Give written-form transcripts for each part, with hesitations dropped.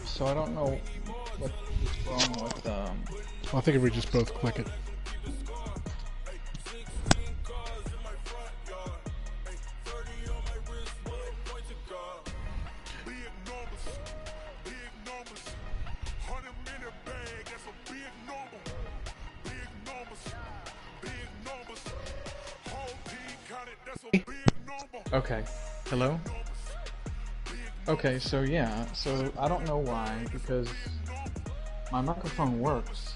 So I don't know what's wrong with Well, I think if we just both click it. Okay. Hello? Okay, so yeah, so I don't know why, because my microphone works.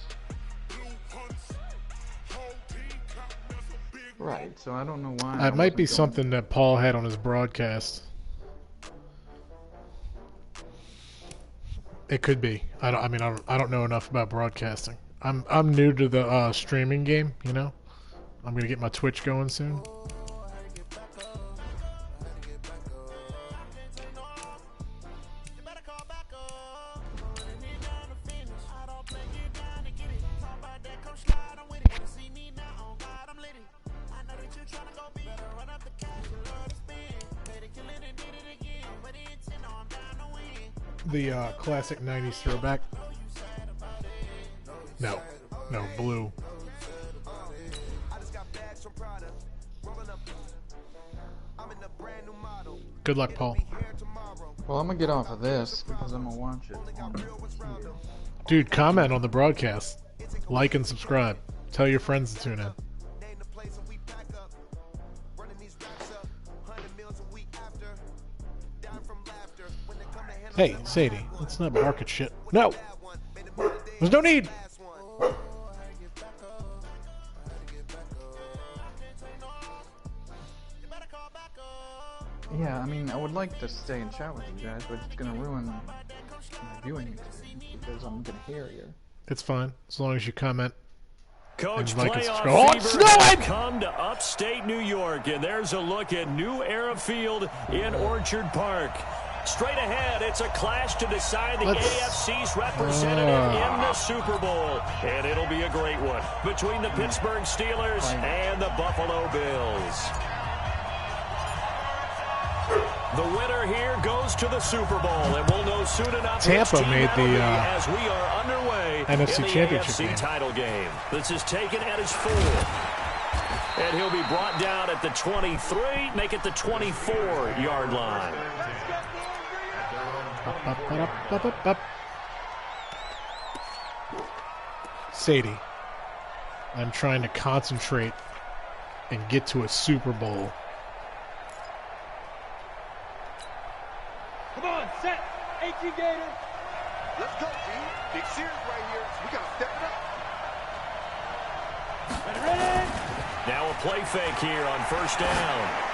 Right, so I don't know why. It might be something that Paul had on his broadcast. It could be. I don't know enough about broadcasting. I'm new to the streaming game, you know? I'm gonna get my Twitch going soon. The classic 90s throwback. No, blue. Good luck, Paul. Well, I'm gonna get off of this because I'm gonna watch it. Dude, comment on the broadcast. Like and subscribe. Tell your friends to tune in. Hey, Sadie, let's not bark at shit. No! There's no need! Yeah, I mean, I would like to stay and chat with you guys, but it's gonna ruin my viewing experience because I'm gonna hear you. It's fine, as long as you comment. Coach, like playoff fever has come to upstate New York, and there's a look at New Era Field in Orchard Park. Straight ahead, it's a clash to decide the AFC's representative in the Super Bowl, and it'll be a great one between the Pittsburgh Steelers and the Buffalo Bills. The winner here goes to the Super Bowl, and we'll know soon enough. Tampa made the as we are underway NFC in the Championship AFC game. title game. This is taken at his 4. And he'll be brought down at the 23, make it the 24-yard line. Sadie, I'm trying to concentrate and get to a Super Bowl. Come on, set. 18 Gator. Let's go, B. Big series right here. So we got to step it up. Ready? Now a play fake here on first down.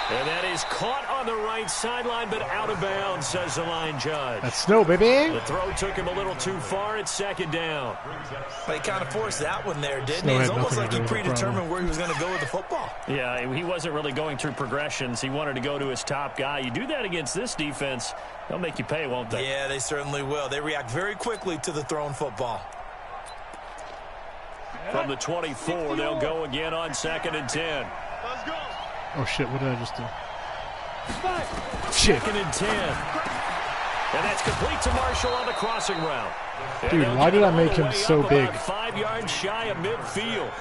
And that is caught on the right sideline, but out of bounds, says the line judge. That's snow, baby. The throw took him a little too far. It's second down. But he kind of forced that one there, didn't he? It's almost like he predetermined where he was going to go with the football. Yeah, he wasn't really going through progressions. He wanted to go to his top guy. You do that against this defense, they'll make you pay, won't they? Yeah, they certainly will. They react very quickly to the thrown football. From the 24, they'll go again on 2nd and 10. Let's go. Oh, shit, what did I just do? Shit. 2nd and 10. And that's complete to Marshall on the crossing route. Dude, why did I make him so big? 5 yards shy of midfield.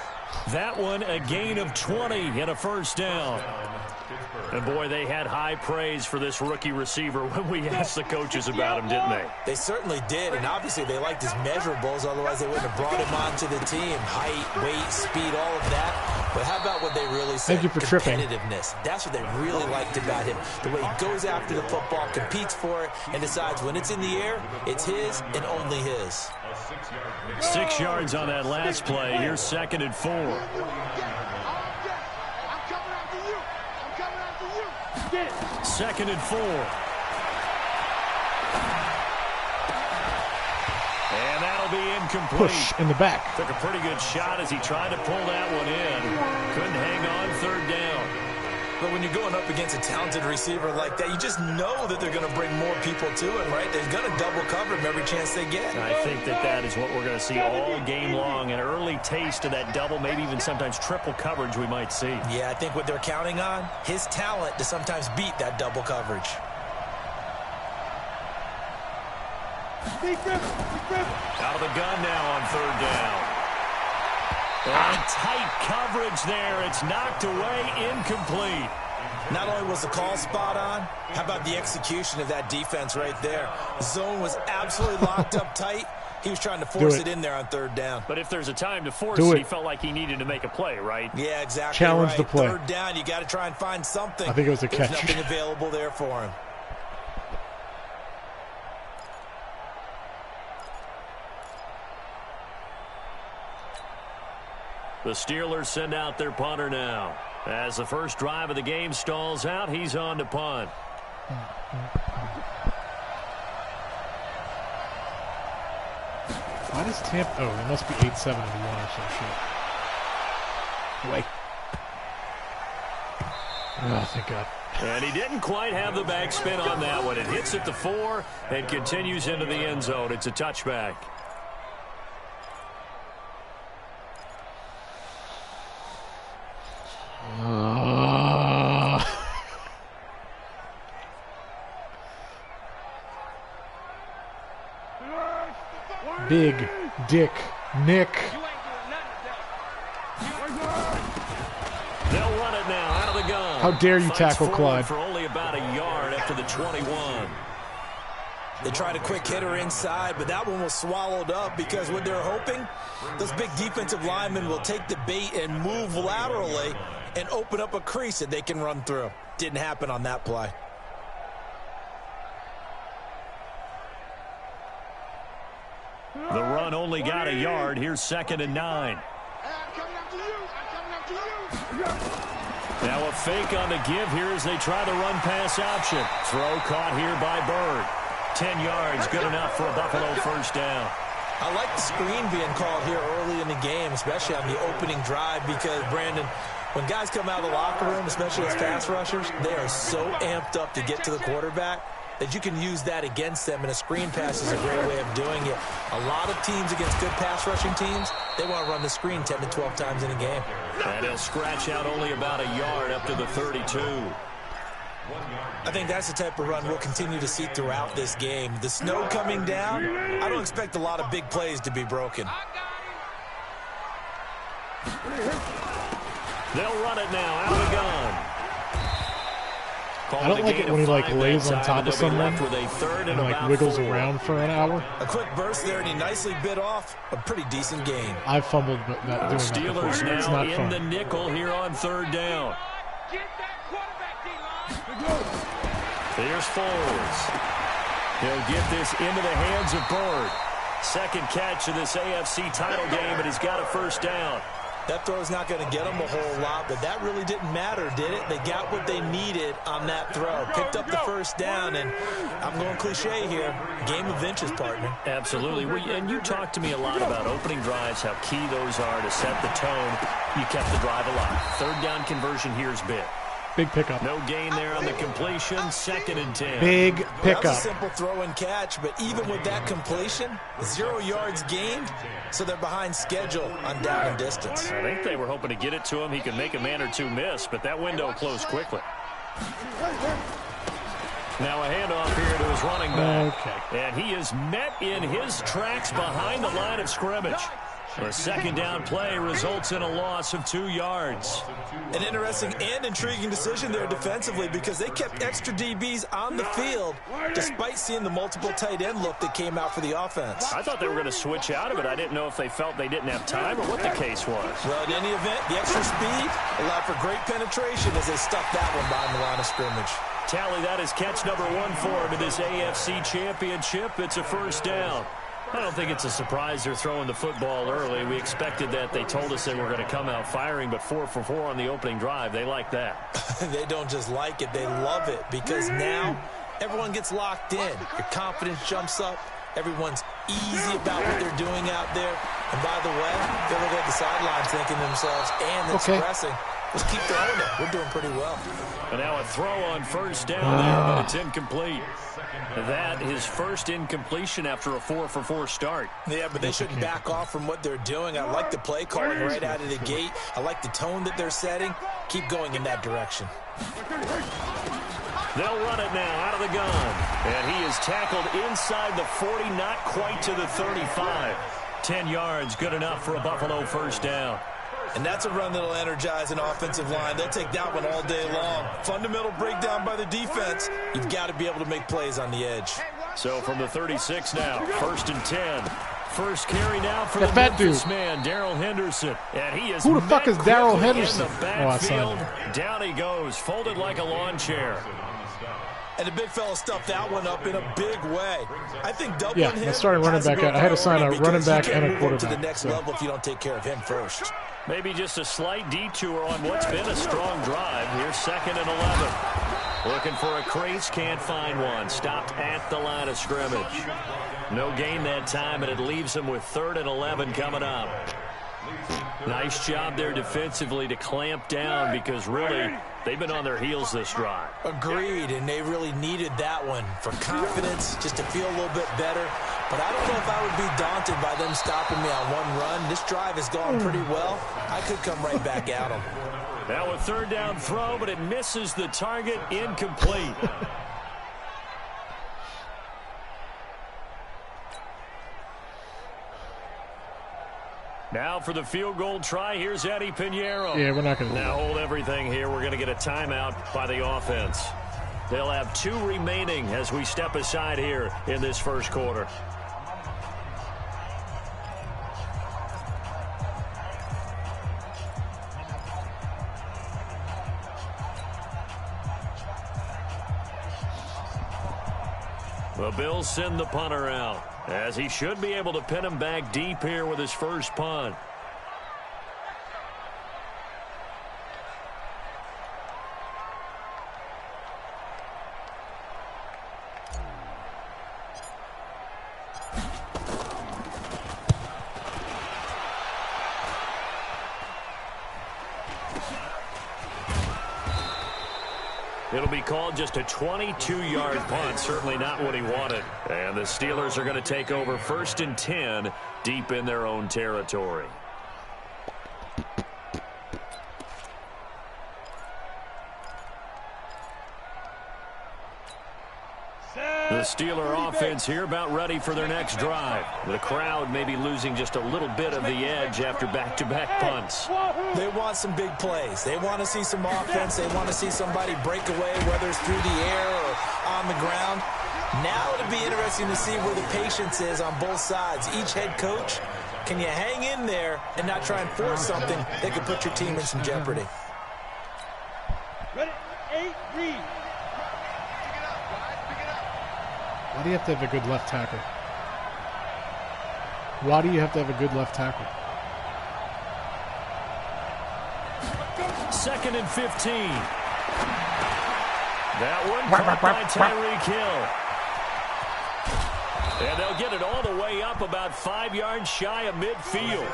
That one a gain of 20 and a first down. And boy, they had high praise for this rookie receiver when we asked the coaches about him, didn't they? They certainly did, and obviously they liked his measurables, otherwise they wouldn't have brought him onto the team. Height, weight, speed, all of that. But how about what they really said? Thank you for tripping. Competitiveness. That's what they really liked about him. The way he goes after the football, competes for it, and decides when it's in the air, it's his and only his. 6 yards on that last play. Here's 2nd and 4. Get it. 2nd and 4. And that'll be incomplete. Push in the back. Took a pretty good shot as he tried to pull that one in. Couldn't hang on 3rd down. But when you're going up against a talented receiver like that, you just know that they're going to bring more people to him, right? They're going to double cover him every chance they get. I think that is what we're going to see all game long. An early taste of that double, maybe even sometimes triple coverage we might see. Yeah, I think what they're counting on, his talent to sometimes beat that double coverage. Out of the gun now on third down. And tight coverage there. It's knocked away, incomplete. Not only was the call spot on, how about the execution of that defense right there? The zone was absolutely locked up tight. He was trying to force it in there on third down. But if there's a time to force it, he felt like he needed to make a play, right? Yeah, exactly. Challenge right. the play. Third down, you got to try and find something. I think it was a catch. There's nothing available there for him. The Steelers send out their punter now. As the first drive of the game stalls out, he's on to punt. Why does Tampa... Oh, it must be 8-7 and 1 or some shit. Wait. Oh, thank God. And he didn't quite have the backspin on that one. It hits at the 4 and continues into the end zone. It's a touchback. Big Dick Nick. They'll run it now out of the gun. How dare you Fights tackle forward Clyde? for only about a yard after the 21. They tried a quick hitter inside, but that one was swallowed up because what they're hoping, those big defensive linemen will take the bait and move laterally and open up a crease that they can run through. Didn't happen on that play. The run only got a yard. Here's 2nd and 9. Now a fake on the give here as they try the run-pass option. Throw caught here by Bird. 10 yards, good enough for a Buffalo first down. I like the screen being called here early in the game, especially on the opening drive, because, Brandon, when guys come out of the locker room, especially as pass rushers, they are so amped up to get to the quarterback that you can use that against them, and a screen pass is a great way of doing it. A lot of teams against good pass rushing teams, they want to run the screen 10 to 12 times in a game. And he'll scratch out only about a yard up to the 32. I think that's the type of run we'll continue to see throughout this game. The snow coming down, I don't expect a lot of big plays to be broken. They'll run it now out of the gun. I don't like it when he like lays on top of someone and like wiggles around for an hour. A quick burst there, and he nicely bit off a pretty decent gain. I fumbled but not doing that Steelers before. It's now not in fun. the nickel here on third down. Here's Foles. He'll get this into the hands of Bird. Second catch of this AFC title game, and he's got a first down. That throw's not going to get them a whole lot, but that really didn't matter, did it? They got what they needed on that throw. Picked up the first down, and I'm going cliche here, game of inches, partner. Absolutely. And you talked to me a lot about opening drives, how key those are to set the tone. You kept the drive alive. Third down conversion here is big. Big pickup. No gain there on the completion. 2nd and 10. Big pickup. That was a simple throw and catch, but even with that completion, 0 yards gained, so they're behind schedule on down and distance. I think they were hoping to get it to him. He could make a man or two miss, but that window closed quickly. Now a handoff here to his running back. Okay. And he is met in his tracks behind the line of scrimmage. The second down play results in a loss of 2 yards. An interesting and intriguing decision there defensively, because they kept extra DBs on the field despite seeing the multiple tight end look that came out for the offense. I thought they were going to switch out of it. I didn't know if they felt they didn't have time or what the case was. Well, in any event, the extra speed allowed for great penetration as they stuffed that one behind the line of scrimmage. Tally, that is catch number 1 for him in this AFC championship. It's a first down. I don't think it's a surprise they're throwing the football early. We expected that. They told us they were going to come out firing, but 4 for 4 on the opening drive. They like that. They don't just like it, they love it, because now everyone gets locked in. Your confidence jumps up. Everyone's easy about what they're doing out there. And by the way, they're looking at the sidelines thinking to themselves and expressing, let's keep throwing it. We're doing pretty well. And now a throw on first down there, but it's incomplete. That his first incompletion after a 4 for 4 start. Yeah, but they shouldn't back off from what they're doing. I like the play calling right out of the gate. I like the tone that they're setting. Keep going in that direction. They'll run it now out of the gun. And he is tackled inside the 40, not quite to the 35. 10 yards, good enough for a Buffalo first down. And that's a run that'll energize an offensive line. They'll take that one all day long. Fundamental breakdown by the defense. You've got to be able to make plays on the edge. So from the 36 now, 1st and 10. First carry now for the the fat Memphis dude. Man, Darrell Henderson. And he is Who the fuck is Darrell quickly Henderson? in the Oh, I saw backfield. Down he goes, folded like a lawn chair. And the big fella stuffed that one up in a big way. I think doubling Yeah, him the starting running has to back. be I had to sign a priority running because you back can't and a move on to quarterback, the next so. level if you don't take care of him first. Maybe just a slight detour on what's been a strong drive. Here's 2nd and 11. Looking for a crease, can't find one. Stopped at the line of scrimmage. No gain that time, and it leaves him with 3rd and 11 coming up. Nice job there defensively to clamp down because really they've been on their heels this drive. Agreed, and they really needed that one for confidence, just to feel a little bit better. But I don't know if I would be daunted by them stopping me on one run. This drive has gone pretty well. I could come right back at them. Now a 3rd down throw, but it misses the target, incomplete. Now for the field goal try, here's Eddie Pinheiro. Yeah, we're not going to do Now that. hold everything here. We're going to get a timeout by the offense. They'll have 2 remaining as we step aside here in this first quarter. The Bills send the punter out, as he should be able to pin him back deep here with his first punt. It'll be called just a 22-yard punt, certainly not what he wanted. And the Steelers are going to take over 1st and 10 deep in their own territory. The Steeler offense here about ready for their next drive. The crowd may be losing just a little bit of the edge after back-to-back punts. They want some big plays. They want to see some offense. They want to see somebody break away, whether it's through the air or on the ground. Now it'll be interesting to see where the patience is on both sides. Each head coach, can you hang in there and not try and force something that could put your team in some jeopardy? Ready, 8, read. Why do you have to have a good left tackle? Why do you have to have a good left tackle? 2nd and 15. That one caught by Tyreek Hill. And they'll get it all the way up about 5 yards shy of midfield.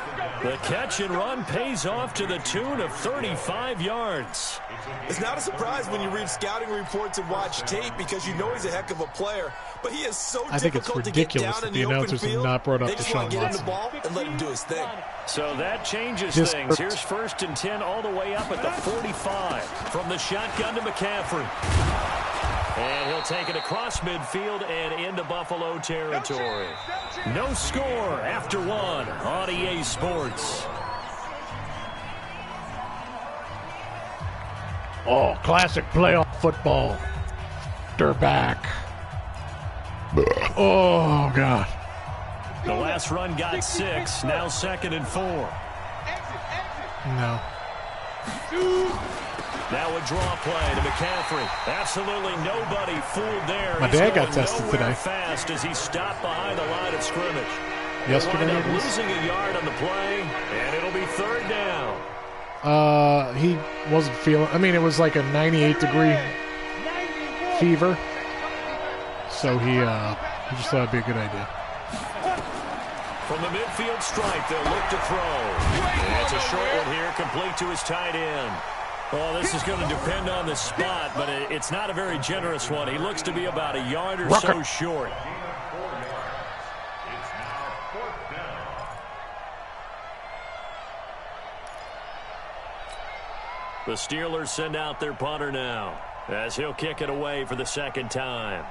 The catch and run pays off to the tune of 35 yards. It's not a surprise when you read scouting reports and watch tape because you know he's a heck of a player. But he is so I think it's difficult to get ridiculous down that in the the open announcers have field. not brought up They just want to Deshaun get him the Watson. ball and let him do his thing. So that changes Just things. Here's 1st and 10 all the way up at the 45. From the shotgun to McCaffrey. And he'll take it across midfield and into Buffalo territory. No score after 1 on EA Sports. Oh, classic playoff football. They're back. Oh, God. The last run got 6. Now 2nd and 4. No. Now a draw play to McCaffrey. Absolutely nobody fooled there. My He's dad got going tested nowhere today. fast as he stopped behind the line of scrimmage. Yesterday, Wind up it is? losing a yard on the play, and it'll be 3rd down. He wasn't feeling. I mean, it was like a 98-degree fever. So he just thought it'd be a good idea. From the midfield stripe, they'll look to throw. And it's a short one here, complete to his tight end. Well, this is going to depend on the spot, but it's not a very generous one. He looks to be about a yard or so short. The Steelers send out their punter now, as he'll kick it away for the 2nd time.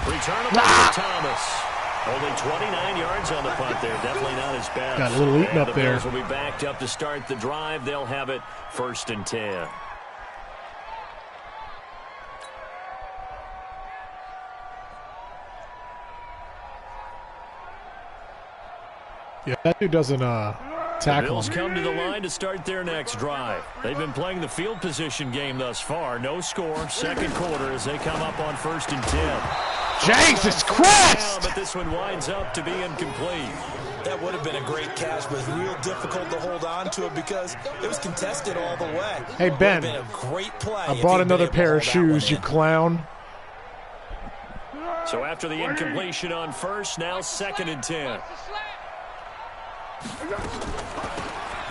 Returnable to Thomas. Only 29 yards on the punt there. Definitely not his best. Got a little eaten up there. The Bills will be backed up to start the drive. They'll have it 1st and 10. Yeah, that dude doesn't tackle. The Bills come to the line to start their next drive. They've been playing the field position game thus far. No score. Second quarter as they come up on 1st and 10. Jesus Christ! But this one winds up to be incomplete. That would have been a great catch, but it's real difficult to hold on to it because it was contested all the way. Hey, Ben, been a great play I bought another pair of shoes, you clown. So after the incompletion on 1st, now 2nd and 10.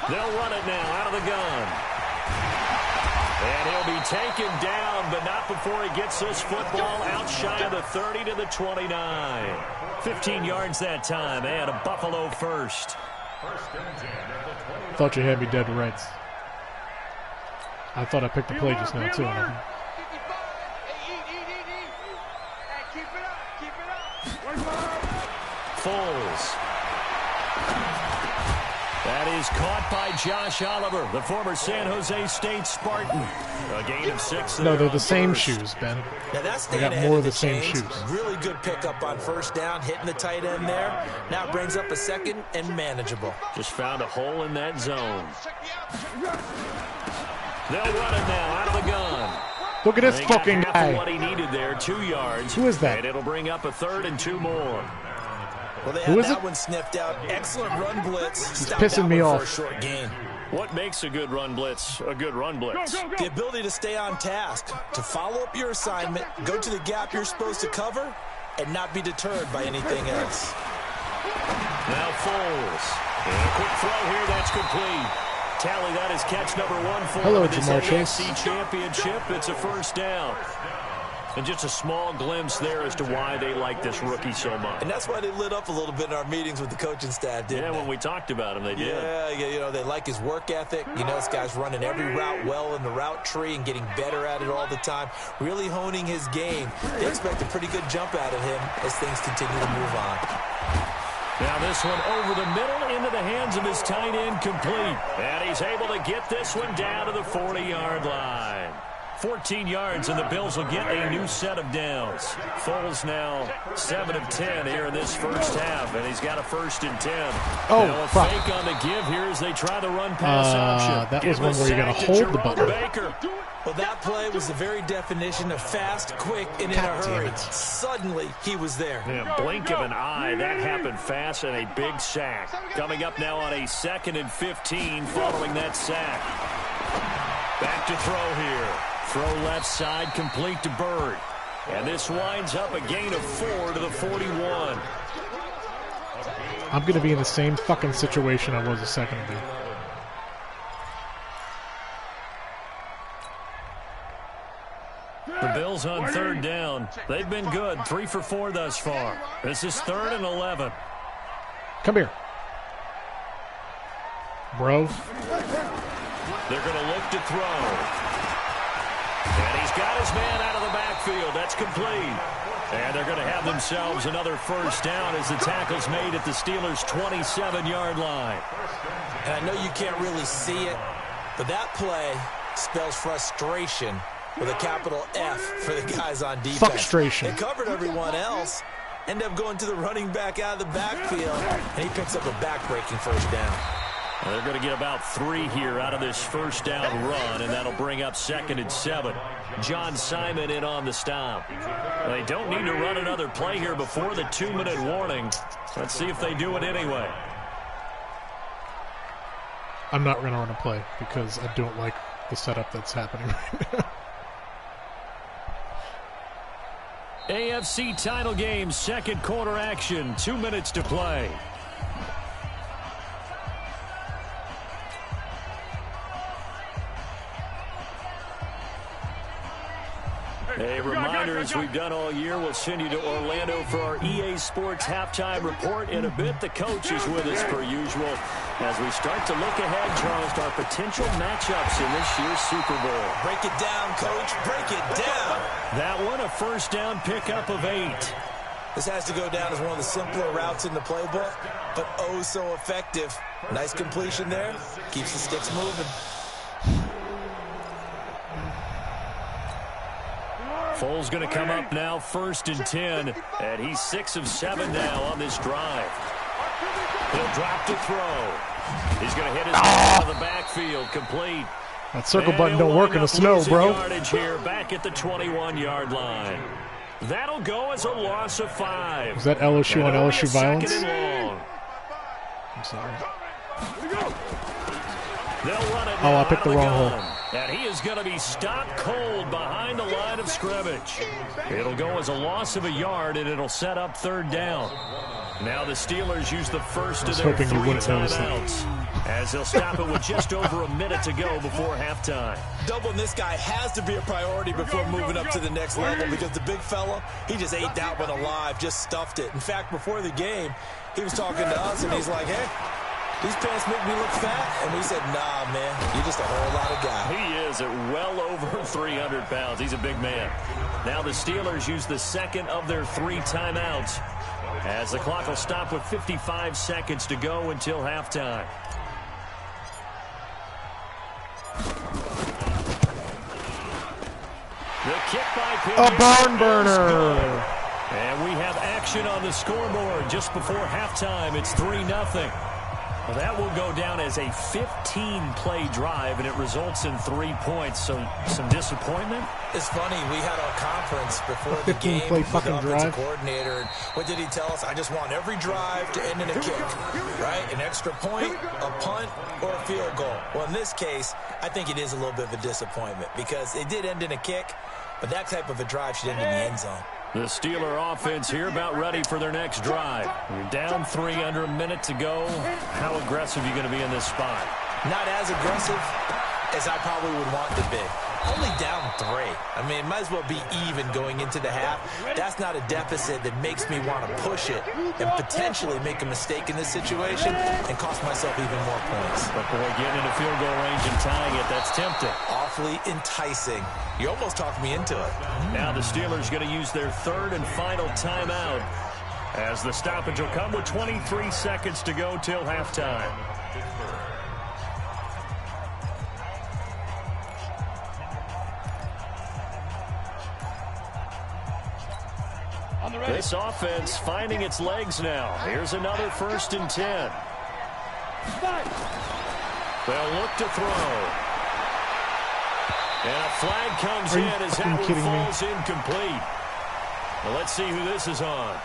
They'll run it now out of the gun. And he'll be taken down, but not before he gets this football out shy of the 30 to the 29. 15 yards that time, and a Buffalo first. Thought you had me dead to rights. I thought I picked the play just now, too. Foles. That is caught by Josh Oliver, the former San Jose State Spartan. A gain of 6. No, they're the same shoes, Ben. Now that's I got more of the same shoes. Really good pickup on 1st down, hitting the tight end there. Now it brings up a 2nd and manageable. Just found a hole in that zone. They'll run it now out of the gun. Look at this fucking guy. What he needed there, 2 yards. Who is that? And it'll bring up a 3rd and 2 more. Well, they had that one sniffed out. Excellent run blitz. He's pissing me off. For a short gain. What makes a good run blitz a good run blitz? The ability to stay on task, to follow up your assignment, go to the gap you're supposed to cover, and not be deterred by anything else. Now Foles. And a quick throw here, that's complete. Tally, that is catch number 1 for this AFC Championship. It's a 1st down. And just a small glimpse there as to why they like this rookie so much. And that's why they lit up a little bit in our meetings with the coaching staff, didn't they? When we talked about him, they did. Yeah, you know, they like his work ethic. You know, this guy's running every route well in the route tree and getting better at it all the time, really honing his game. They expect a pretty good jump out of him as things continue to move on. Now this one over the middle into the hands of his tight end, complete. And he's able to get this one down to the 40-yard line. 14 yards, and the Bills will get a new set of downs. Foles now 7 of 10 here in this 1st half, and he's got a 1st and 10. Oh, now a fuck. fake on the give here as they try the run-pass option. That was one where you got to hold the button. Baker. Well, that play was the very definition of fast, quick, and in a hurry. Suddenly, he was there. Yeah, blink of an eye. That happened fast, and a big sack. Coming up now on a 2nd and 15 following that sack. Back to throw here. Throw left side, complete to Bird. And this winds up a gain of 4 to the 41. I'm going to be in the same fucking situation I was a second ago. The Bills on 3rd down. They've been good. 3 for 4 thus far. This is 3rd and 11. Come here. Bro. They're going to look to throw. And he's got his man out of the backfield. That's complete. And they're going to have themselves another 1st down as the tackle's made at the Steelers' 27-yard line. And I know you can't really see it, but that play spells frustration with a capital F for the guys on defense. Frustration. They covered everyone else, end up going to the running back out of the backfield, and he picks up a back-breaking 1st down. Well, they're going to get about 3 here out of this 1st down run, and that'll bring up 2nd and 7. John Simon in on the stop. They don't need to run another play here before the 2-minute warning. Let's see if they do it anyway. I'm not going to run a play because I don't like the setup that's happening right now. AFC title game, 2nd quarter action, 2 minutes to play. A reminder, as we've done all year, we'll send you to Orlando for our EA Sports halftime report. In a bit, the coach is with us per usual as we start to look ahead, Charles, to our potential matchups in this year's Super Bowl. Break it down, Coach. Break it down. That one, a first down pickup of 8. This has to go down as one of the simpler routes in the playbook, but oh so effective. Nice completion there. Keeps the sticks moving. Foles going to come up now, 1st and 10, and he's 6 of 7 now on this drive. He'll drop to throw. He's going to hit his man out of the backfield, complete. That circle button don't work in the snow, bro. Yardage here, back at the 21-yard line. That'll go as a loss of 5. Is that LSU on LSU violence? I'm sorry. Oh, I picked the wrong hole. And he is going to be stopped cold behind the line of scrimmage. It'll go as a loss of a yard, and it'll set up 3rd down. Now the Steelers use the first of their 3 timeouts, as they'll stop it with just over a minute to go before halftime. Doubling this guy has to be a priority before moving up to the next level, because the big fella, he just ate that one alive, just stuffed it. In fact, before the game, he was talking to us, and he's like, hey, these pants make me look fat. And we said, nah, man, you're just a whole lot of guy. He is at well over 300 pounds. He's a big man. Now the Steelers use the second of their 3 timeouts, as the clock will stop with 55 seconds to go until halftime. The kick by Pitt. A barn burner. And we have action on the scoreboard just before halftime. It's 3-0. Well, that will go down as a 15-play drive, and it results in 3 points. So some disappointment. It's funny, we had our conference before the game with the offensive coordinator. And what did he tell us? I just want every drive to end in a kick, right? An extra point, a punt, or a field goal. Well, in this case, I think it is a little bit of a disappointment, because it did end in a kick, but that type of a drive should end in the end zone. The Steeler offense here about ready for their next drive. You're down 3 under a minute to go. How aggressive are you going to be in this spot? Not as aggressive as I probably would want to be. Only down 3. I mean, it might as well be even going into the half. That's not a deficit that makes me want to push it and potentially make a mistake in this situation and cost myself even more points. But boy, getting into field goal range and tying it, that's tempting. Awfully enticing. You almost talked me into it. Now the Steelers going to use their 3rd and final timeout, as the stoppage will come with 23 seconds to go till halftime. This offense finding its legs now. Here's another 1st and 10. They'll look to throw. And a flag comes in as that one falls incomplete. Well, let's see who this is on.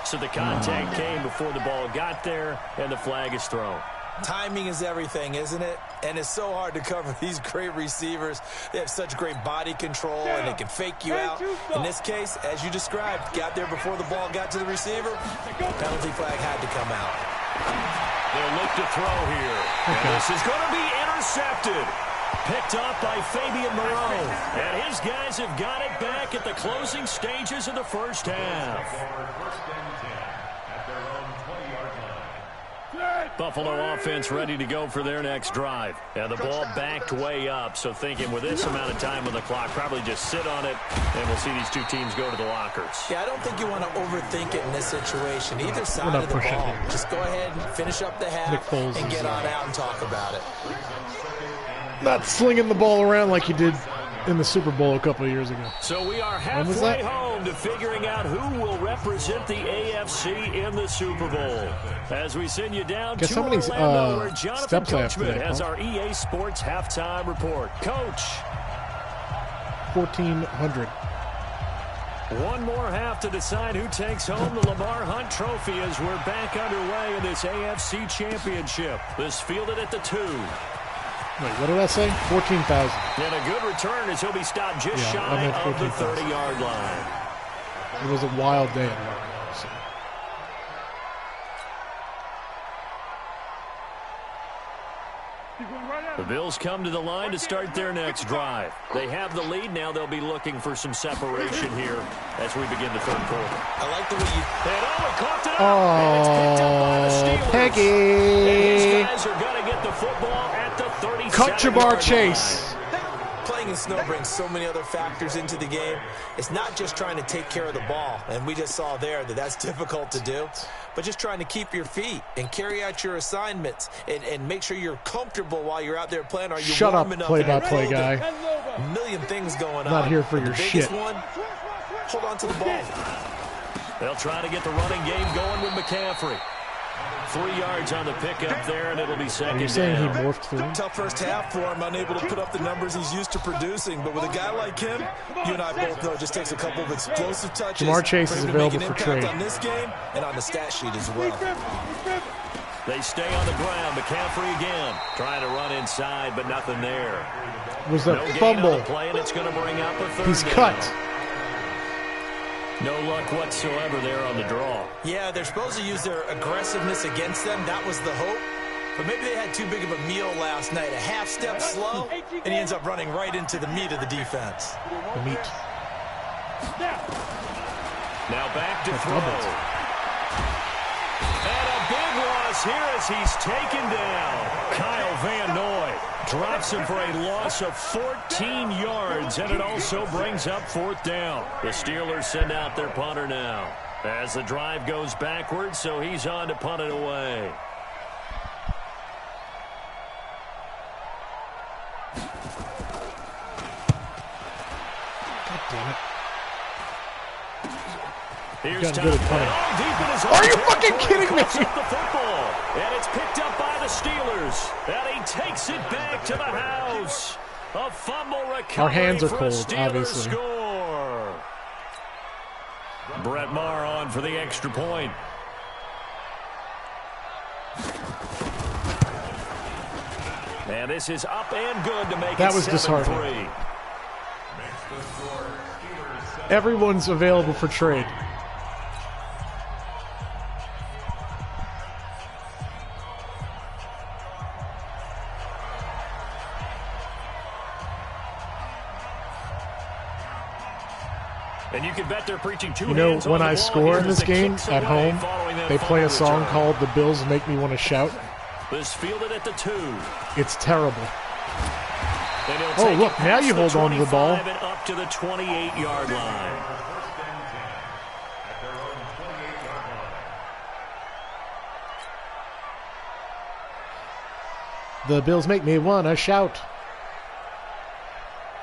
So the contact came before the ball got there, and the flag is thrown. Timing is everything, isn't it? And it's so hard to cover these great receivers. They have such great body control, and they can fake you out. In this case, as you described, got there before the ball got to the receiver. Penalty flag had to come out. They'll look to throw here. And this is going to be intercepted. Picked up by Fabian Moreau. And his guys have got it back at the closing stages of the first half. Buffalo offense ready to go for their next drive. And the ball backed way up, so thinking with this amount of time on the clock, probably just sit on it, and we'll see these 2 teams go to the lockers. Yeah, I don't think you want to overthink it in this situation. Either side of the ball. Just go ahead and finish up the half and get on out and talk about it. Not slinging the ball around like you did in the Super Bowl a couple of years ago. So we are halfway home to figuring out who will represent the AFC in the Super Bowl. As we send you down to Orlando, where Jonathan Coachman has our EA Sports halftime report. Coach. 1,400. One more half to decide who takes home the Lamar Hunt Trophy as we're back underway in this AFC Championship. This fielded at the 2. Wait, what did I say? 14,000. And a good return as he'll be stopped just shy of the 30-yard line. It was a wild day at work. So. The Bills come to the line to start their next drive. They have the lead. Now they'll be looking for some separation here as we begin the third quarter. I like the way you... He caught it up. And it's picked up by the Steelers. Peggy! And these guys are going to get the football at the 37-yard Cut Jamar line. Chase. Playing in snow brings so many other factors into the game. It's not just trying to take care of the ball, and we just saw there that that's difficult to do, but just trying to keep your feet and carry out your assignments and make sure you're comfortable while you're out there playing. Are you Shut up, warming up? play-by-play guy. A million things going on. Not here for your the biggest shit. One, hold on to the ball. They'll try to get the running game going with McCaffrey. 3 yards on the pickup there, and it'll be second down. Are you saying he morphed through? Tough first half for him, unable to put up the numbers he's used to producing. But with a guy like him, you and I both know it just takes a couple of explosive touches. Jamar Chase is available for trade. On this game and on the stat sheet as well. They stay on the ground. McCaffrey again, trying to run inside, but nothing there. Was a no fumble. gain on the play, and it's going to bring up a third He's down. cut. No luck whatsoever there on the draw. Yeah, they're supposed to use their aggressiveness against them. That was the hope. But maybe they had too big of a meal last night. A half step slow, and he ends up running right into the meat of the defense. The meat. Now back to That's throw. doubled. And a big loss here as he's taken down. Kyle Van Noy drops him for a loss of 14 yards, and it also brings up fourth down. The Steelers send out their punter now as the drive goes backwards, so he's on to punt it away. God damn it. Here's Got good at punting. deep in his Are own you fucking territory. kidding me? Cuts up the football, and it's picked up by the Steelers. And he takes it back to the house. A fumble recovery. Our hands are for a cold, Steelers obviously. Score. Brett Maher on for the extra point. And this is up and good to make That it was 7-3. disheartening. Everyone's available for trade. And you can bet they're preaching two You know, hands on when the I ball score here in as this it game kicks at away home, following that they play a fumble song return. called "The Bills Make Me Want to Shout." This fielded at the 2. It's terrible. And he'll Oh, take look, it now past you hold on to the ball. 25 and up to the 28-yard line. The Bills make me want to shout.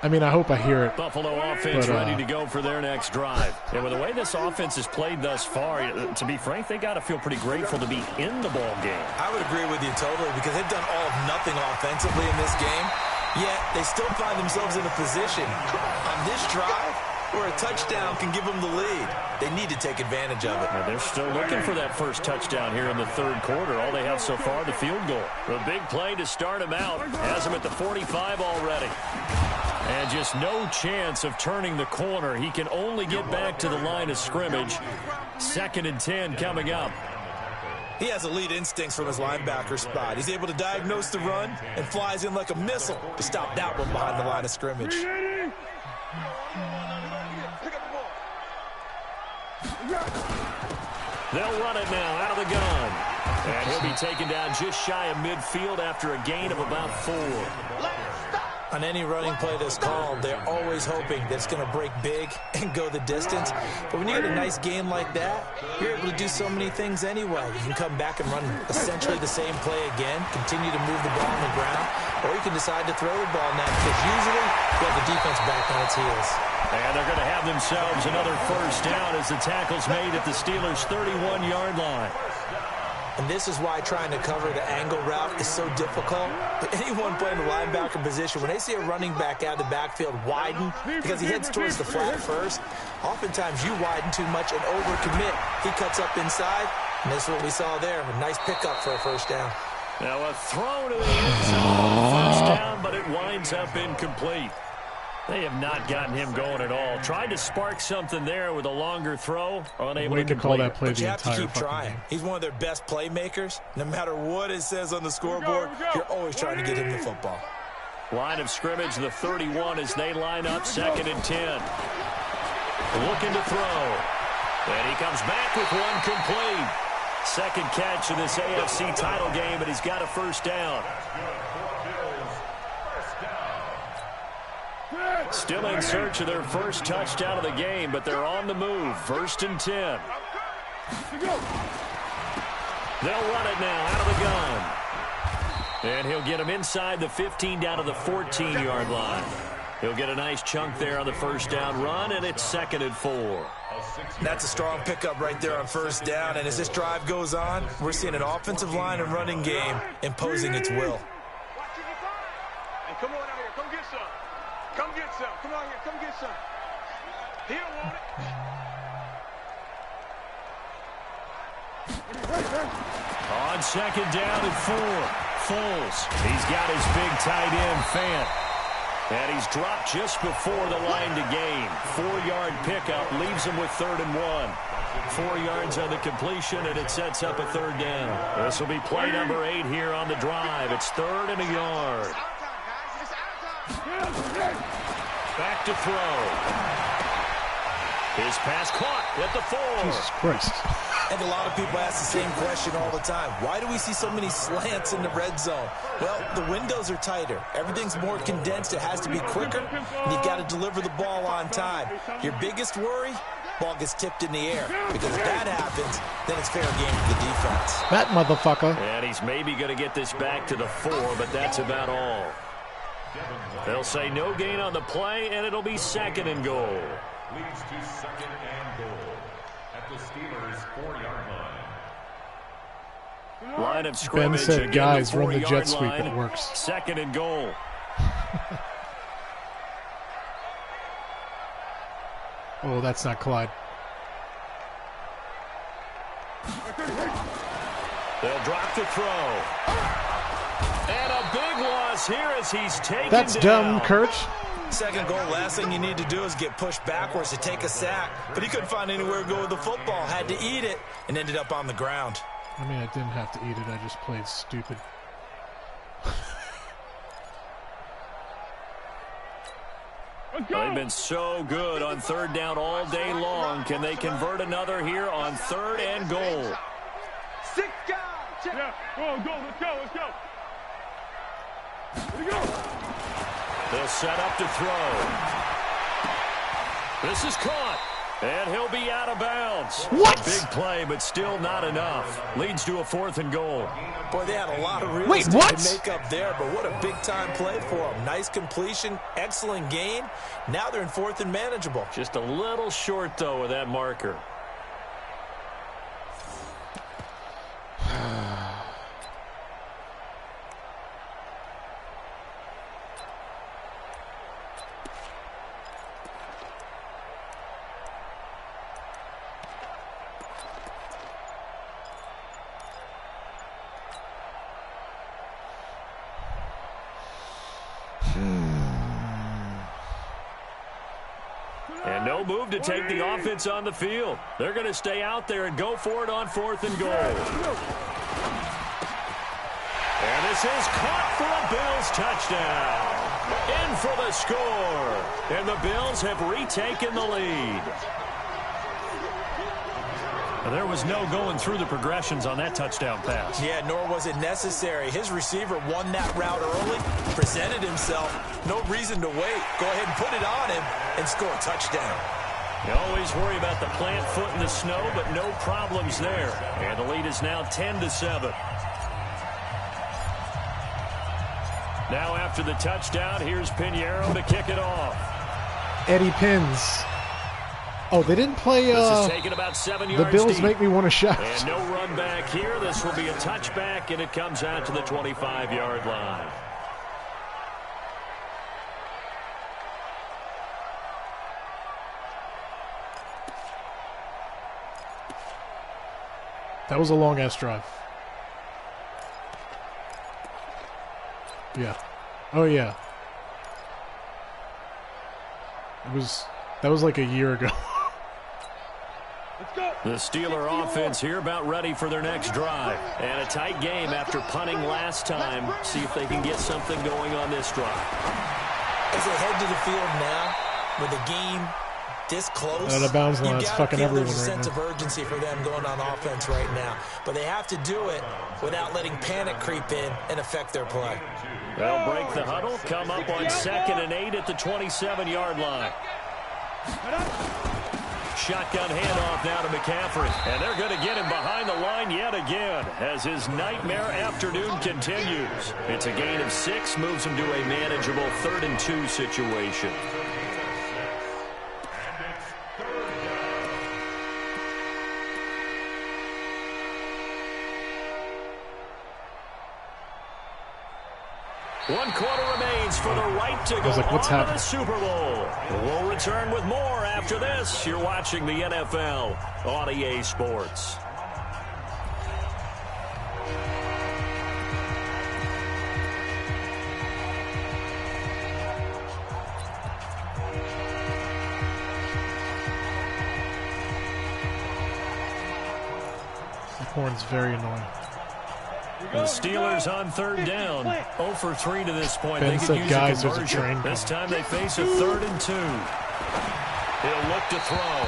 I mean, I hope I hear it. Buffalo offense But, ready to go for their next drive. And with the way this offense has played thus far, to be frank, they got to feel pretty grateful to be in the ball game. I would agree with you totally because they've done all of nothing offensively in this game, yet they still find themselves in a position on this drive where a touchdown can give them the lead. They need to take advantage of it. And they're still looking for that first touchdown here in the third quarter. All they have so far, the field goal. The big play to start him out has him at the 45 already. And just no chance of turning the corner. He can only get back to the line of scrimmage. 2nd and 10 coming up. He has elite instincts from his linebacker spot. He's able to diagnose the run and flies in like a missile to stop that one behind the line of scrimmage. They'll run it now out of the gun. And he'll be taken down just shy of midfield after a gain of about 4. On any running play that's called, they're always hoping that it's going to break big and go the distance. But when you get a nice game like that, you're able to do so many things anyway. You can come back and run essentially the same play again, continue to move the ball on the ground, or you can decide to throw the ball now because usually you have the defense back on its heels. And they're going to have themselves another first down as the tackle's made at the Steelers' 31-yard line. And this is why trying to cover the angle route is so difficult. But anyone playing the linebacker position, when they see a running back out of the backfield widen because he heads towards the flat first, oftentimes you widen too much and overcommit. He cuts up inside, and this is what we saw there. A nice pickup for a first down. Now a throw to the end zone, first down, but it winds up incomplete. They have not gotten him going at all. Tried to spark something there with a longer throw. Unable to call that play but the you have to entire keep trying. game. He's one of their best playmakers. No matter what it says on the scoreboard, you're always trying to get him the football. Line of scrimmage, the 31 as they line up, 2nd and 10. Looking to throw. And he comes back with one complete. Second catch of this AFC title game, and he's got a first down. Still in search of their first touchdown of the game, but they're on the move. 1st and 10. They'll run it now out of the gun. And he'll get him inside the 15 down to the 14-yard line. He'll get a nice chunk there on the first down run, and it's 2nd and 4. That's a strong pickup right there on first down, and as this drive goes on, we're seeing an offensive line and running game imposing its will. And come on out here, come get some. Come get some. Come on here, come get some. He don't want it. On 2nd down and 4. Foles. He's got his big tight end, Fant. And he's dropped just before the line to gain. 4-yard pickup leaves him with 3rd and 1. 4 yards on the completion, and it sets up a 3rd down. This will be play number 8 here on the drive. It's 3rd and a yard. Back to throw. His pass caught at the 4. Jesus Christ. And a lot of people ask the same question all the time. Why do we see so many slants in the red zone? Well, the windows are tighter. Everything's more condensed. It has to be quicker, and you've got to deliver the ball on time. Your biggest worry? Ball gets tipped in the air. Because if that happens, then it's fair game for the defense. That motherfucker. And he's maybe going to get this back to the 4, but that's about all. They'll say no gain on the play, and it'll be 2nd and goal. Leads to 2nd and goal at the Steelers' 4-yard line. Line of scrimmage. Ben said, again, guys, the run the jet 4-yard sweep. line. It works. 2nd and goal. Oh, that's not Clyde. They'll drop the throw. And a big loss here as he's taken That's down. dumb, Kurt. 2nd goal, last thing you need to do is get pushed backwards to take a sack. But he couldn't find anywhere to go with the football. Had to eat it and ended up on the ground. I mean, I didn't have to eat it. I just played stupid. They've been so good on 3rd down all day long. Can they convert another here on 3rd and goal? 6 guys. Yeah, go, let's go, let's go. Here we go. They'll set up to throw. This is caught. And he'll be out of bounds. What? Big play, but still not enough. Leads to a 4th and goal. Boy, they had a lot of real Wait, estate what? to make up there, but what a big-time play for them. Nice completion, excellent gain. Now they're in 4th and manageable. Just a little short, though, with that marker. And no move to take the offense on the field. They're going to stay out there and go for it on 4th and goal. And this is caught for a Bills touchdown. In for the score. And the Bills have retaken the lead. There was no going through the progressions on that touchdown pass. Yeah, nor was it necessary. His receiver won that route early, presented himself. No reason to wait. Go ahead and put it on him and score a touchdown. You always worry about the plant foot in the snow, but no problems there. And the lead is now 10-7. Now after the touchdown, here's Pinheiro to kick it off. Eddie Pins. Oh, they didn't play. This is taken about 7 yards the Bills deep. make me want to shout. And no run back here. This will be a touchback, and it comes out to the 25-yard line. That was a long-ass drive. Yeah. Oh, yeah. That was like a year ago. The Steeler offense here about ready for their next drive. And a tight game after punting last time. See if they can get something going on this drive. As they head to the field now, with the game this close, the bounds line is fucking everyone there's a right sense now. of urgency for them going on offense right now. But they have to do it without letting panic creep in and affect their play. They'll break the huddle, come up on 2nd and 8 at the 27-yard line. Shotgun handoff now to McCaffrey. And they're going to get him behind the line yet again as his nightmare afternoon continues. It's a gain of 6, moves him to a manageable 3rd and 2 situation. One quarter remains for the right to go on to the Super Bowl. We'll return with more after this. You're watching the NFL on EA Sports. The horn's very annoying. The Steelers on 3rd down. 0 for 3 to this point. Ben they could said, use guys, a there's a train This coming. time they face a 3rd and 2. He'll look to throw.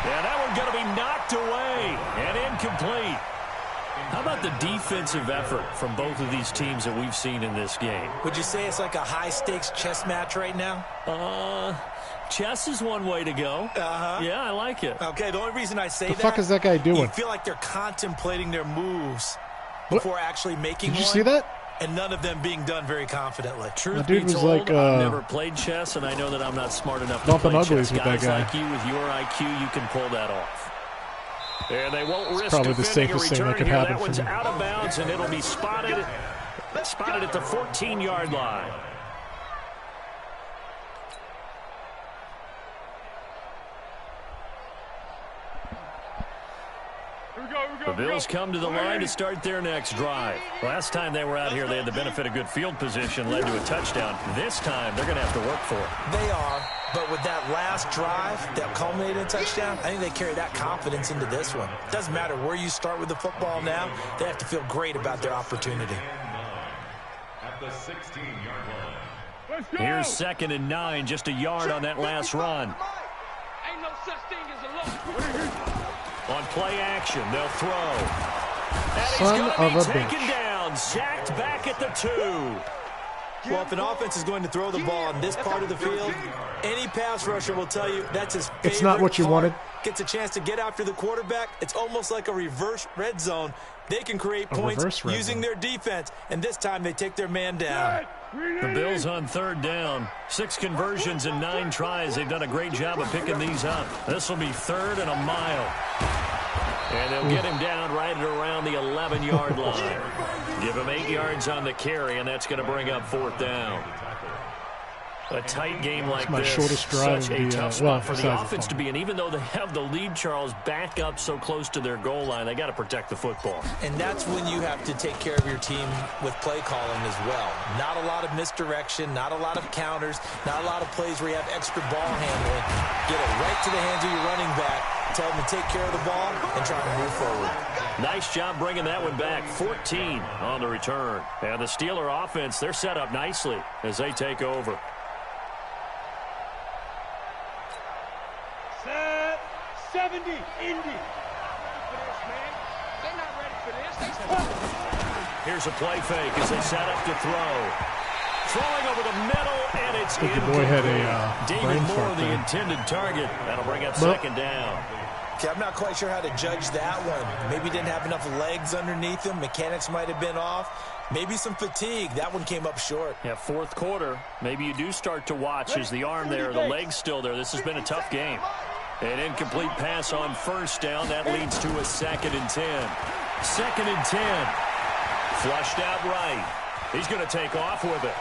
And that one's going to be knocked away and incomplete. How about the defensive effort from both of these teams that we've seen in this game? Would you say it's like a high-stakes chess match right now? Chess is one way to go. Yeah, I like it. Okay, the only reason I say The fuck is that guy you doing? feel like they're contemplating their moves before actually making Did you one, see that? and none of them being done very confidently. Truth The dude be was told, like, I've never played chess, and I know that I'm not smart enough to bumping play uglies chess. with that Guys guy. like you, with your IQ, you can pull that off. And they won't risk probably the defending a safest thing that return could here. happen That for one's me. out of bounds, and it'll be spotted at the 14-yard line. The Bills come to the line to start their next drive. Last time they were out here, they had the benefit of good field position, led to a touchdown. This time, they're going to have to work for it. They are, but with that last drive that culminated in a touchdown, I think they carry that confidence into this one. It doesn't matter where you start with the football now. They have to feel great about their opportunity. At the 16-yard line. Here's 2nd and 9, just a yard on that last run. Ain't no such thing as a loss. On play action, they'll throw. And Son he's of going a to be taken bitch. down, sacked back at the 2. Well, if an offense is going to throw the ball in this part of the field, any pass rusher will tell you that's his favorite It's not what you part. wanted. Gets a chance to get after the quarterback. It's almost like a reverse red zone. They can create points using their defense, and this time they take their man down. The Bills on 3rd down. 6 conversions and 9 tries. They've done a great job of picking these up. This will be 3rd and a mile. And they'll get him down right at around the 11-yard line. Give him 8 yards on the carry, and that's going to bring up 4th down. A tight game like my this, shortest drive such of a the, tough spot for the besides the offense to fumble. be in. Even though they have the lead, Charles, back up so close to their goal line, they got to protect the football. And that's when you have to take care of your team with play calling as well. Not a lot of misdirection, not a lot of counters, not a lot of plays where you have extra ball handling. Get it right to the hands of your running back, tell them to take care of the ball, and try to move forward. Nice job bringing that one back. 14 on the return. And the Steeler offense, they're set up nicely as they take over. 70, Indy. They're not ready for this. Here's a play fake as they set up to throw. Throwing over the middle, and it's think your boy had a David brain Moore, fart the there. intended target. That'll bring up 2nd down. Okay, I'm not quite sure how to judge that one. Maybe didn't have enough legs underneath him. Mechanics might have been off. Maybe some fatigue. That one came up short. Yeah, 4th quarter. Maybe you do start to watch as the arm there, the leg's still there. This has been a tough game. An incomplete pass on 1st down. That leads to a 2nd and 10. 2nd and 10. Flushed out right. He's going to take off with it.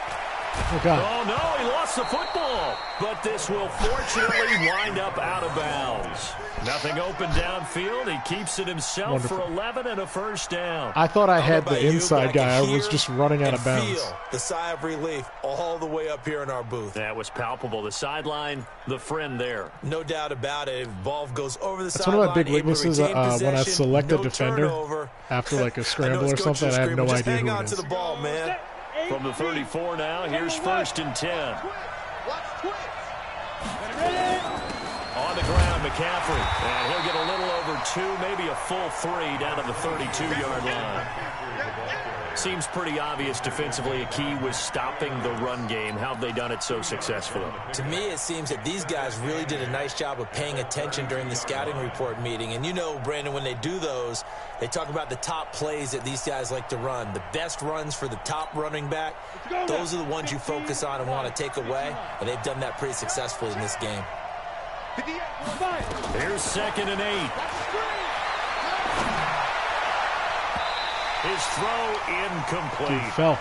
Oh, God. Oh, no, he lost the football. But this will fortunately wind up out of bounds. Nothing open downfield. He keeps it himself Wonderful. for 11 and a first down. I thought I had the you, inside guy. I can was hear just running out of and bounds. Feel the sigh of relief all the way up here in our booth. That was palpable. The sideline, the friend there. No doubt about it. If ball goes over the That's sideline, one of my big able to weaknesses retain when I possession, select a no defender turnover. after like a I know scramble his or coach something. is I have no screaming, just idea hang who on it to is. the ball, man. From the 34 now, here's first and 10. On the ground, McCaffrey. And he'll get a little over 2, maybe a full 3 down to the 32-yard line. Seems pretty obvious defensively. A key was stopping the run game. How have they done it so successfully? To me, it seems that these guys really did a nice job of paying attention during the scouting report meeting. And you know, Brandon, when they do those, they talk about the top plays that these guys like to run. The best runs for the top running back, those are the ones you focus on and want to take away. And they've done that pretty successfully in this game. Here's second and 8. His throw incomplete. He fell.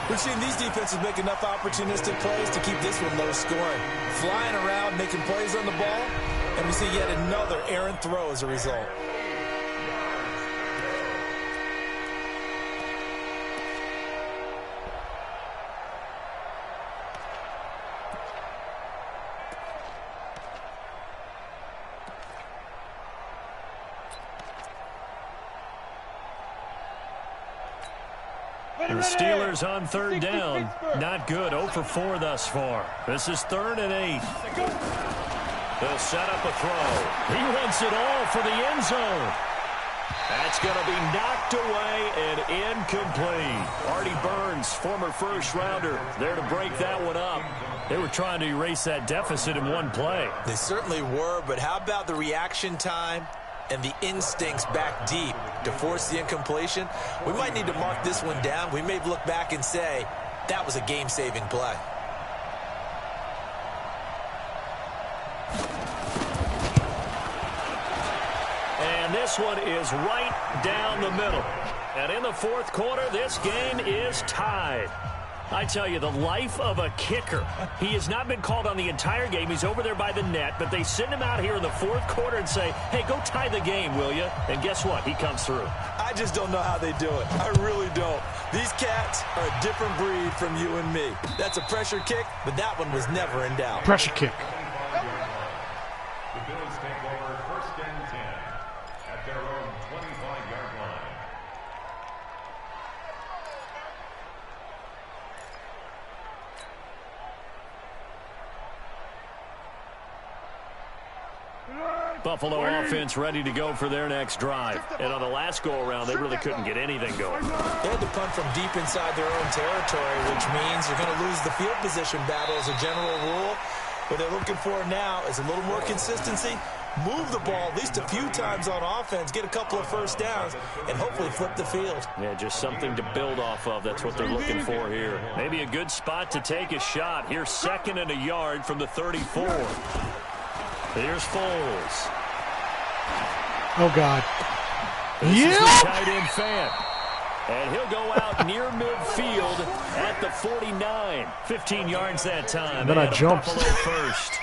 We've seen these defenses make enough opportunistic plays to keep this one low scoring. Flying around, making plays on the ball, and we see yet another errant throw as a result. The Steelers on third down. Not good. 0 for 4 thus far. This is 3rd and 8. They'll set up a throw. He wants it all for the end zone. That's going to be knocked away and incomplete. Artie Burns, former first-rounder, there to break that one up. They were trying to erase that deficit in one play. They certainly were, but how about the reaction time and the instincts back deep to force the incompletion? We might need to mark this one down. We may look back and say that was a game-saving play. And this one is right down the middle. And in the 4th quarter, this game is tied. I tell you, the life of a kicker. He has not been called on the entire game. He's over there by the net, but they send him out here in the 4th quarter and say, hey, go tie the game, will you? And guess what? He comes through. I just don't know how they do it. I really don't. These cats are a different breed from you and me. That's a pressure kick, but that one was never in doubt. Pressure kick. The Bills take over 1st and 10 at their own 25-yard line. Buffalo offense ready to go for their next drive. And on the last go-around, they really couldn't get anything going. They had to punt from deep inside their own territory, which means you're going to lose the field position battle as a general rule. What they're looking for now is a little more consistency, move the ball at least a few times on offense, get a couple of first downs, and hopefully flip the field. Yeah, just something to build off of. That's what they're looking for here. Maybe a good spot to take a shot. Here's 2nd and a yard from the 34. Here's Foles. Oh, God. This is the tight end fan. And he'll go out near midfield at the 49. 15 yards that time. Then I jumped. Buffalo first.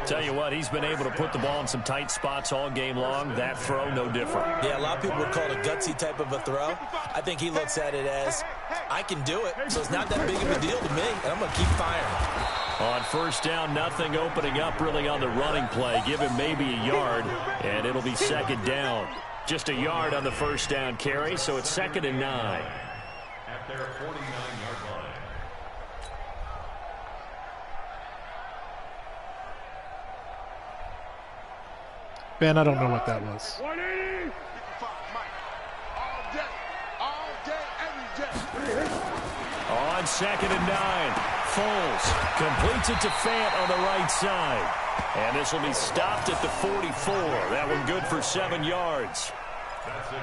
Tell you what, he's been able to put the ball in some tight spots all game long. That throw, no different. Yeah, a lot of people would call it a gutsy type of a throw. I think he looks at it as, I can do it, so it's not that big of a deal to me, and I'm going to keep firing. On first down, nothing opening up really on the running play. Give him maybe a yard, and it'll be 2nd down. Just a yard on the first down carry, so it's 2nd and 9. At their 49-yard line. Ben, I don't know what that was. 180. All day, every day. On 2nd and 9, Foles completes it to Fant on the right side. And this will be stopped at the 44. That one good for 7 yards.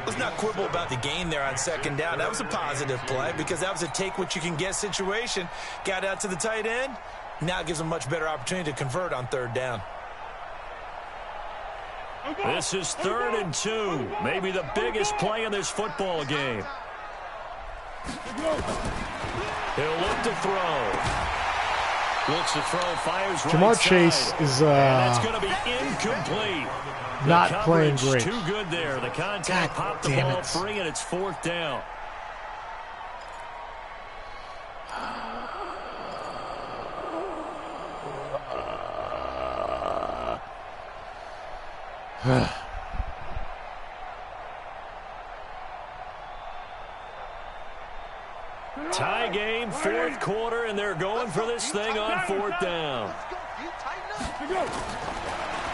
Let's not quibble about the gain there on 2nd down. That was a positive play because that was a take-what-you-can-get situation. Got out to the tight end. Now it gives them a much better opportunity to convert on 3rd down. This is 3rd and 2. Maybe the biggest play in this football game. He'll look to throw. Looks to throw, fires right Jamar side. Chase is and that's going to be incomplete. not playing great. Too good there. The contact popped the ball free, and it's 4th down. Tie game, 4th quarter, and they're going for this thing on 4th down.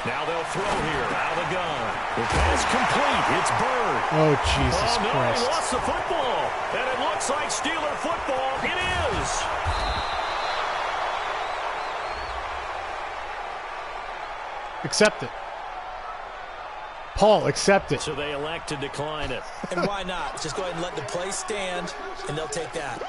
Now they'll throw here, out of the gun. The pass complete, it's Bird. Oh, Jesus no, Christ. He lost the football, and it looks like Steeler football. It is. Accept it. Paul, accept it. So they elect to decline it. And why not? Just go ahead and let the play stand, and they'll take that.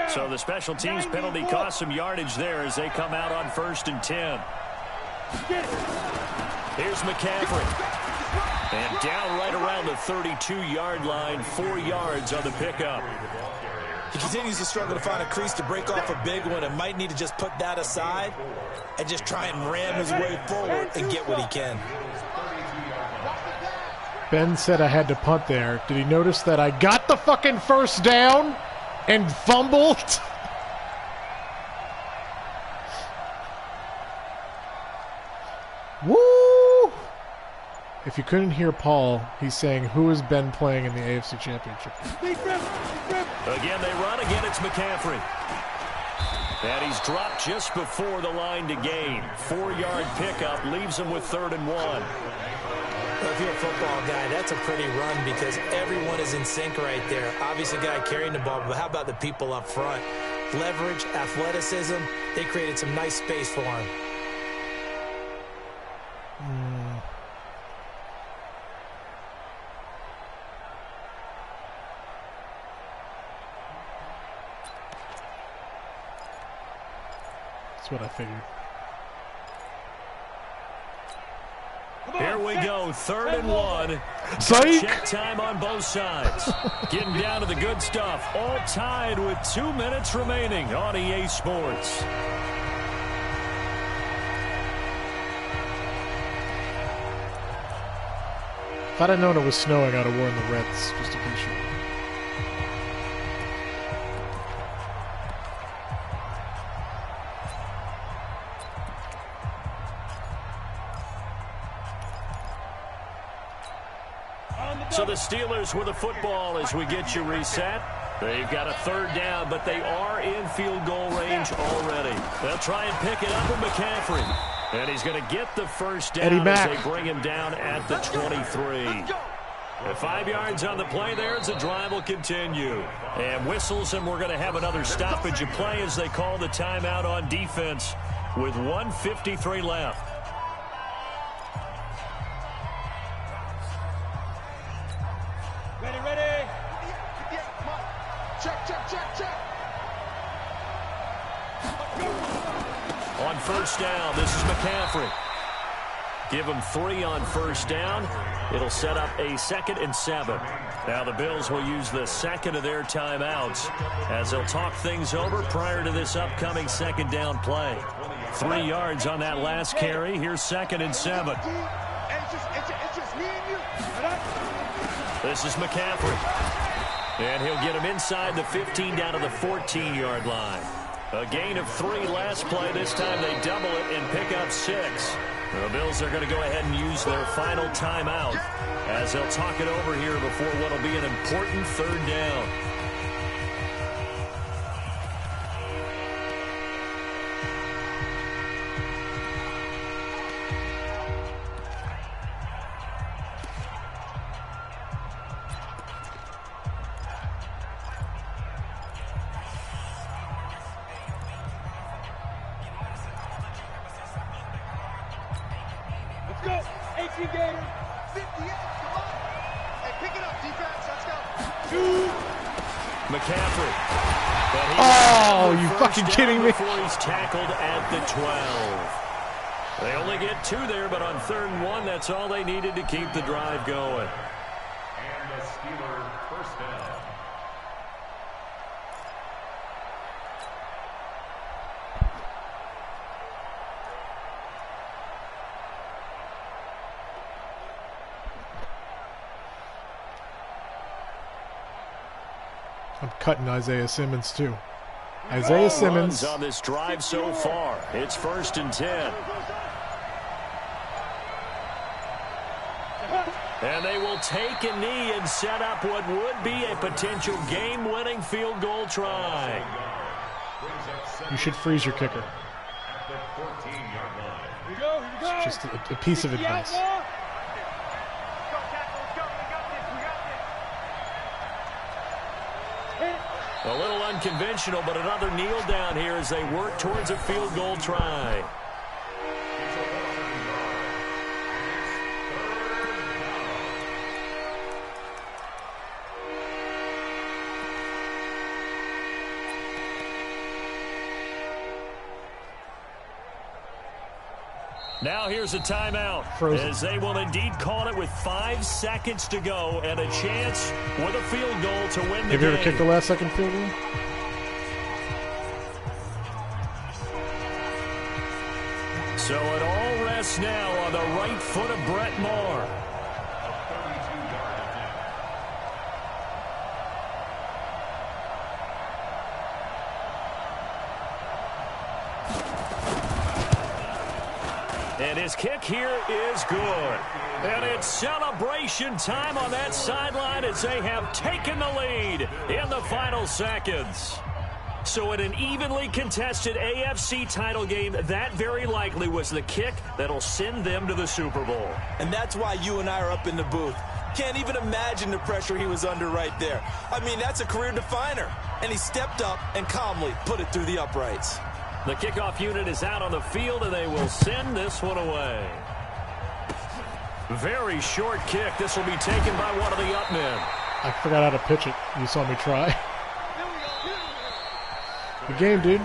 So the special teams penalty cost some yardage there as they come out on 1st and 10. Here's McCaffrey. And down right around the 32-yard line, 4 yards on the pickup. He continues to struggle to find a crease to break off a big one and might need to just put that aside and just try and ram his way forward and get what he can. Ben said I had to punt there. Did he notice that I got the fucking first down and fumbled? Woo! If you couldn't hear Paul, he's saying, who is Ben playing in the AFC Championship? Again, they run. Again, it's McCaffrey. And he's dropped just before the line to gain. 4-yard pickup leaves him with 3rd and 1. Well, if you're a football guy, that's a pretty run because everyone is in sync right there. Obviously, a guy carrying the ball, but how about the people up front? Leverage, athleticism, they created some nice space for him. That's what I figured. Here we go, 3rd and 1. Psych! Check time on both sides. Getting down to the good stuff. All tied with 2 minutes remaining on EA Sports. If I'd have known it was snowing, I'd have worn the Reds just to be sure. So the Steelers with the football as we get you reset. They've got a 3rd down, but they are in field goal range already. They'll try and pick it up with McCaffrey. And he's going to get the first down as they bring him down at the 23. At 5 yards on the play there as the drive will continue. And whistles, and we're going to have another stoppage of play as they call the timeout on defense with 1:53 left. Ready. Check. On 1st down, this is McCaffrey. Give him 3 on 1st down. It'll set up a 2nd and 7. Now the Bills will use the 2nd of their timeouts as they'll talk things over prior to this upcoming 2nd down play. 3 yards on that last carry. Here's 2nd and 7. This is McCaffrey. And he'll get him inside the 15 down to the 14-yard line. A gain of 3 last play. This time they double it and pick up 6. The Bills are going to go ahead and use their final timeout as they'll talk it over here before what will be an important 3rd down. Go. 18 Gators. 58. Come on. Hey, pick it up, defense. Let's go. McCaffrey. Oh, you fucking kidding me? Before he's tackled at the 12. They only get 2 there, but on 3rd and 1, that's all they needed to keep the drive going. And the Steelers first down. I'm cutting Isaiah Simmons too. Isaiah Simmons on this drive so far. It's 1st and 10. And they will take a knee and set up what would be a potential game-winning field goal try. You should freeze your kicker. At the 14-yard line. Here we go. It's just a piece of advice. A little unconventional, but another kneel down here as they work towards a field goal try. Now here's a timeout, as they will indeed call it with 5 seconds to go and a chance with a field goal to win the game. Have you ever kicked the last second field goal? So it all rests now on the right foot of Brett Maher. And his kick here is good. And it's celebration time on that sideline as they have taken the lead in the final seconds. So in an evenly contested AFC title game, that very likely was the kick that'll send them to the Super Bowl. And that's why you and I are up in the booth. Can't even imagine the pressure he was under right there. I mean, that's a career definer. And he stepped up and calmly put it through the uprights. The kickoff unit is out on the field, and they will send this one away. Very short kick. This will be taken by one of the up men. I forgot how to pitch it. You saw me try. Good game, dude.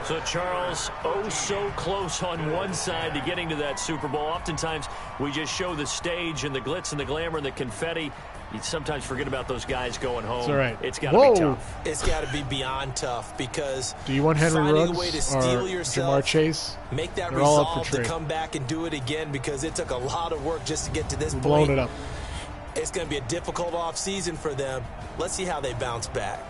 So, Charles, oh so close on one side to getting to that Super Bowl. Oftentimes, we just show the stage and the glitz and the glamour and the confetti. You sometimes forget about those guys going home. It's all right. It's got to be tough. It's got to be beyond tough because do you want Henry finding Ruggs a way to or steal yourself, Jamar Chase? make that They're all up for resolve to trade. come back and do it again because it took a lot of work just to get to this point. Blowing it up. It's going to be a difficult offseason for them. Let's see how they bounce back.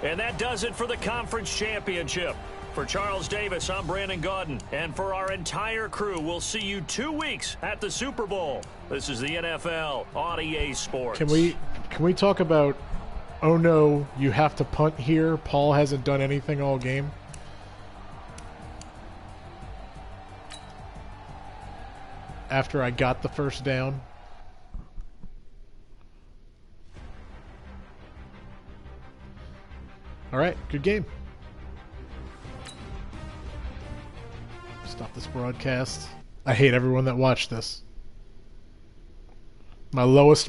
And that does it for the conference championship. For Charles Davis, I'm Brandon Gaudin. And for our entire crew, we'll see you 2 weeks at the Super Bowl. This is the NFL on EA Sports. Can we talk about, oh no, you have to punt here. Paul hasn't done anything all game. After I got the first down. All right, good game. Stop this broadcast. I hate everyone that watched this. My lowest